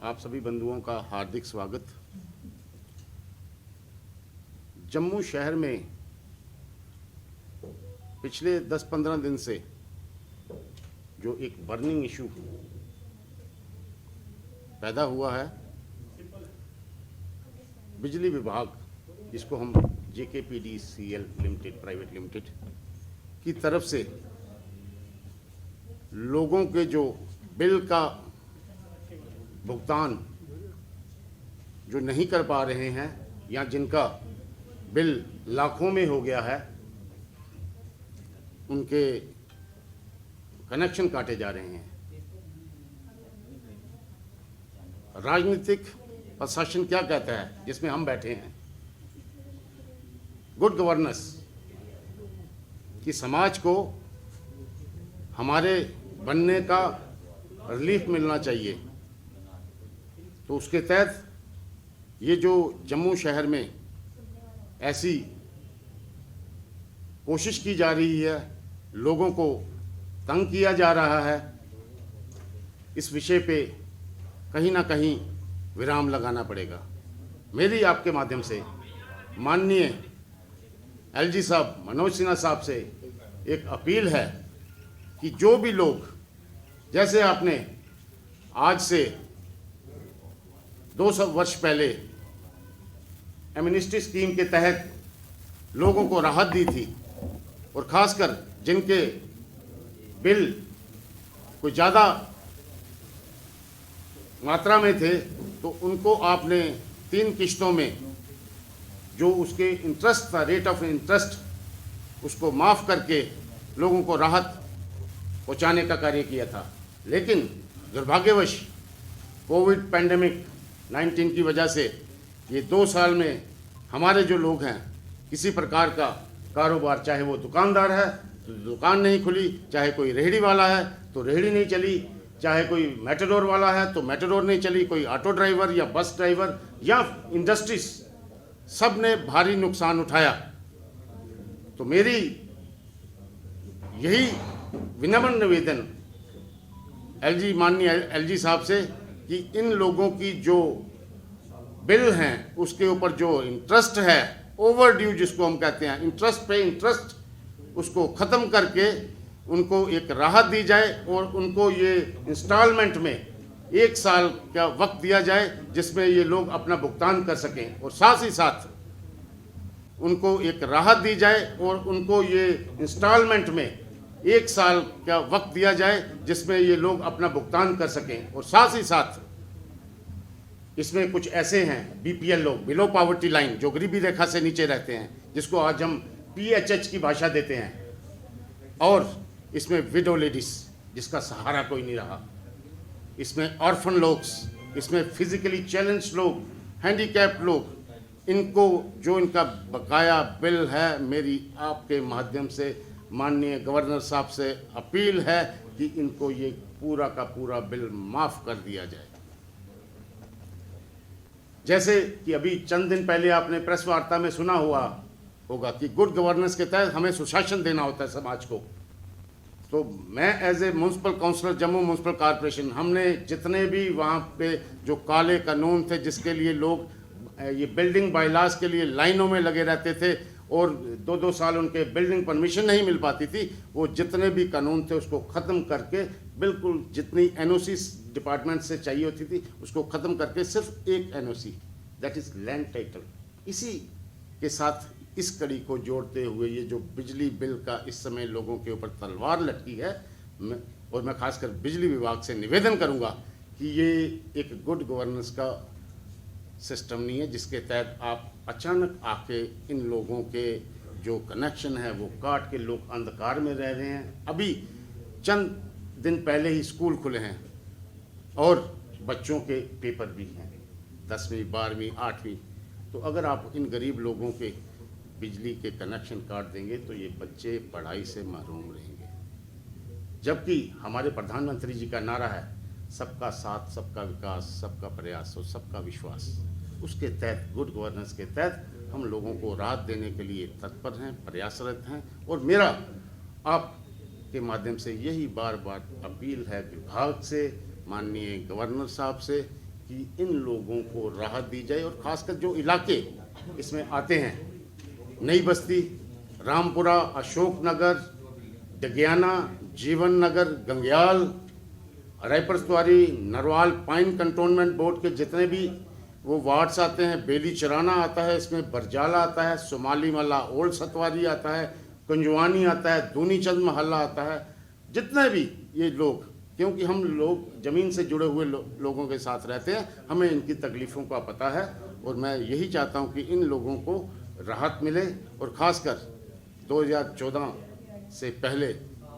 आप सभी बंधुओं का हार्दिक स्वागत। जम्मू शहर में पिछले 10-15 दिन से जो एक बर्निंग इशू पैदा हुआ है, बिजली विभाग, जिसको हम JKPDCL लिमिटेड प्राइवेट लिमिटेड की तरफ से लोगों के जो बिल का भुगतान जो नहीं कर पा रहे हैं या जिनका बिल लाखों में हो गया है, उनके कनेक्शन काटे जा रहे हैं। राजनीतिक प्रशासन क्या कहता है, जिसमें हम बैठे हैं, गुड गवर्नेंस कि समाज को हमारे बनने का रिलीफ मिलना चाहिए। तो उसके तहत ये जो जम्मू शहर में ऐसी कोशिश की जा रही है, लोगों को तंग किया जा रहा है, इस विषय पे कहीं ना कहीं विराम लगाना पड़ेगा। मेरी आपके माध्यम से माननीय LG साहब, मनोज सिन्हा साहब से एक अपील है कि जो भी लोग, जैसे आपने आज से 200 वर्ष पहले एमनेस्टी स्कीम के तहत लोगों को राहत दी थी, और ख़ासकर जिनके बिल कुछ ज़्यादा मात्रा में थे, तो उनको आपने 3 किश्तों में जो उसके इंटरेस्ट था, रेट ऑफ इंटरेस्ट, उसको माफ़ करके लोगों को राहत पहुंचाने का कार्य किया था। लेकिन दुर्भाग्यवश कोविड पैंडेमिक 19 की वजह से ये 2 साल में हमारे जो लोग हैं, किसी प्रकार का कारोबार, चाहे वो दुकानदार है तो दुकान नहीं खुली, चाहे कोई रेहड़ी वाला है तो रेहड़ी नहीं चली, चाहे कोई मेटाडोर वाला है तो मेटाडोर नहीं चली, कोई ऑटो ड्राइवर या बस ड्राइवर या इंडस्ट्रीज, सब ने भारी नुकसान उठाया। तो मेरी यही विनम्र निवेदन माननीय LG साहब से कि इन लोगों की जो बिल हैं, उसके ऊपर जो इंटरेस्ट है, ओवर ड्यू जिसको हम कहते हैं, इंटरेस्ट पे इंटरेस्ट, उसको ख़त्म करके उनको एक राहत दी जाए और उनको ये इंस्टॉलमेंट में 1 साल का वक्त दिया जाए, जिसमें ये लोग अपना भुगतान कर सकें। और साथ ही साथ उनको एक राहत दी जाए और उनको ये इंस्टॉलमेंट में 1 साल का वक्त दिया जाए, जिसमें ये लोग अपना भुगतान कर सकें। और साथ ही साथ इसमें कुछ ऐसे हैं BPL लोग, बिलो पॉवर्टी लाइन, जो गरीबी रेखा से नीचे रहते हैं, जिसको आज हम PHH की भाषा देते हैं, और इसमें विडो लेडीज, जिसका सहारा कोई नहीं रहा, इसमें ऑर्फन लोग, इसमें फिजिकली चैलेंज लोग, हैंडीकैप्ड लोग, इनको जो इनका बकाया बिल है, मेरी आपके माध्यम से माननीय गवर्नर साहब से अपील है कि इनको ये पूरा का पूरा बिल माफ़ कर दिया जाए। जैसे कि अभी चंद दिन पहले आपने प्रेस वार्ता में सुना हुआ होगा कि गुड गवर्नेंस के तहत हमें सुशासन देना होता है समाज को। तो मैं as a municipal councillor Jammu municipal corporation, हमने जितने भी वहाँ पे जो काले कानून थे, जिसके लिए लोग ये बिल्डिंग बायलाज के लिए लाइनों में लगे रहते थे और 2-2 साल उनके बिल्डिंग परमिशन नहीं मिल पाती थी, वो जितने भी कानून थे उसको ख़त्म करके, बिल्कुल जितनी NOC डिपार्टमेंट से चाहिए होती थी उसको ख़त्म करके सिर्फ एक NOC, that is land title. इसी के साथ इस कड़ी को जोड़ते हुए ये जो बिजली बिल का इस समय लोगों के ऊपर तलवार लटकी है, और मैं खासकर बिजली विभाग से निवेदन करूँगा कि ये एक गुड गवर्नेंस का सिस्टम नहीं है, जिसके तहत आप अचानक आके इन लोगों के जो कनेक्शन है वो काट के लोग अंधकार में रह रहे हैं। अभी चंद दिन पहले ही स्कूल खुले हैं और बच्चों के पेपर भी हैं, 10वीं 12वीं 8वीं। तो अगर आप इन गरीब लोगों के बिजली के कनेक्शन काट देंगे तो ये बच्चे पढ़ाई से महरूम रहेंगे। जबकि हमारे प्रधानमंत्री जी का नारा है, सबका साथ, सबका विकास, सबका प्रयास और सबका विश्वास। उसके तहत, गुड गवर्नेंस के तहत हम लोगों को राहत देने के लिए तत्पर हैं, प्रयासरत हैं। और मेरा आप के माध्यम से यही बार बार अपील है विभाग से, माननीय गवर्नर साहब से, कि इन लोगों को राहत दी जाए, और ख़ासकर जो इलाके इसमें आते हैं, नई बस्ती, रामपुरा, अशोक नगर, डगियाना, जीवन नगर, गंगयाल, रायपरसवारी, नरवाल, पाइन कंटोनमेंट बोर्ड के जितने भी वो वार्ड्स आते हैं, बेली चराना आता है, इसमें बरजाला आता है, सोमाली मल्ला, ओल्ड सतवारी आता है, कुंजवानी आता है, दूनी चंद महल्ला आता है, जितने भी ये लोग, क्योंकि हम लोग ज़मीन से जुड़े हुए लोगों के साथ रहते हैं, हमें इनकी तकलीफ़ों का पता है, और मैं यही चाहता हूँ कि इन लोगों को राहत मिले, और ख़ासकर 2014 से पहले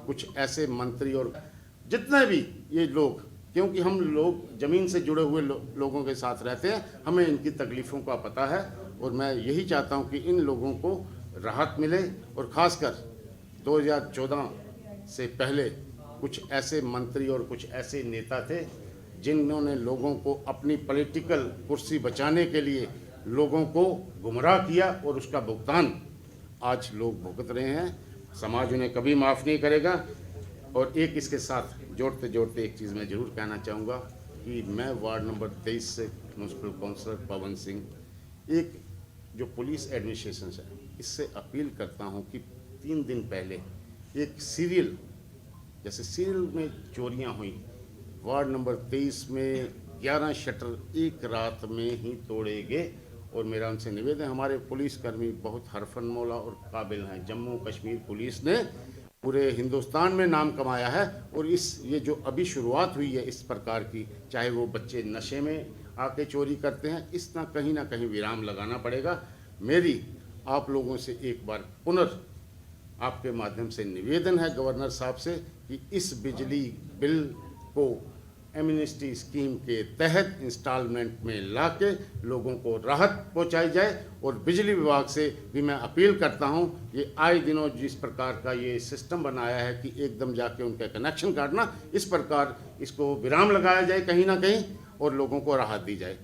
कुछ ऐसे मंत्री और जितने भी ये लोग, क्योंकि हम लोग ज़मीन से जुड़े हुए लोगों के साथ रहते हैं, हमें इनकी तकलीफ़ों का पता है, और मैं यही चाहता हूं कि इन लोगों को राहत मिले, और ख़ासकर 2014 से पहले कुछ ऐसे मंत्री और कुछ ऐसे नेता थे जिन्होंने लोगों को अपनी पॉलिटिकल कुर्सी बचाने के लिए लोगों को गुमराह किया, और उसका भुगतान आज लोग भुगत रहे हैं। समाज उन्हें कभी माफ़ नहीं करेगा। और एक इसके साथ जोड़ते जोड़ते एक चीज़ मैं ज़रूर कहना चाहूँगा कि मैं वार्ड नंबर 23 से म्यूनसिपल काउंसलर पवन सिंह, एक जो पुलिस एडमिनिस्ट्रेशन है, इससे अपील करता हूँ कि 3 दिन पहले एक सीरियल, जैसे सीरियल में चोरियाँ हुई, वार्ड नंबर 23 में 11 शटर एक रात में ही तोड़े गए, और मेरा उनसे निवेदन, हमारे पुलिसकर्मी बहुत हरफन मौला और काबिल हैं। जम्मू कश्मीर पुलिस ने पूरे हिंदुस्तान में नाम कमाया है, और ये जो अभी शुरुआत हुई है इस प्रकार की, चाहे वो बच्चे नशे में आके चोरी करते हैं, इस कहीं ना कहीं विराम लगाना पड़ेगा। मेरी आप लोगों से एक बार आपके माध्यम से निवेदन है गवर्नर साहब से कि इस बिजली बिल को एमनेस्टी स्कीम के तहत इंस्टॉलमेंट में लाके लोगों को राहत पहुंचाई जाए, और बिजली विभाग से भी मैं अपील करता हूं, ये आए दिनों जिस प्रकार का ये सिस्टम बनाया है कि एकदम जाके उनका कनेक्शन काटना, इस प्रकार इसको विराम लगाया जाए कहीं ना कहीं, और लोगों को राहत दी जाए।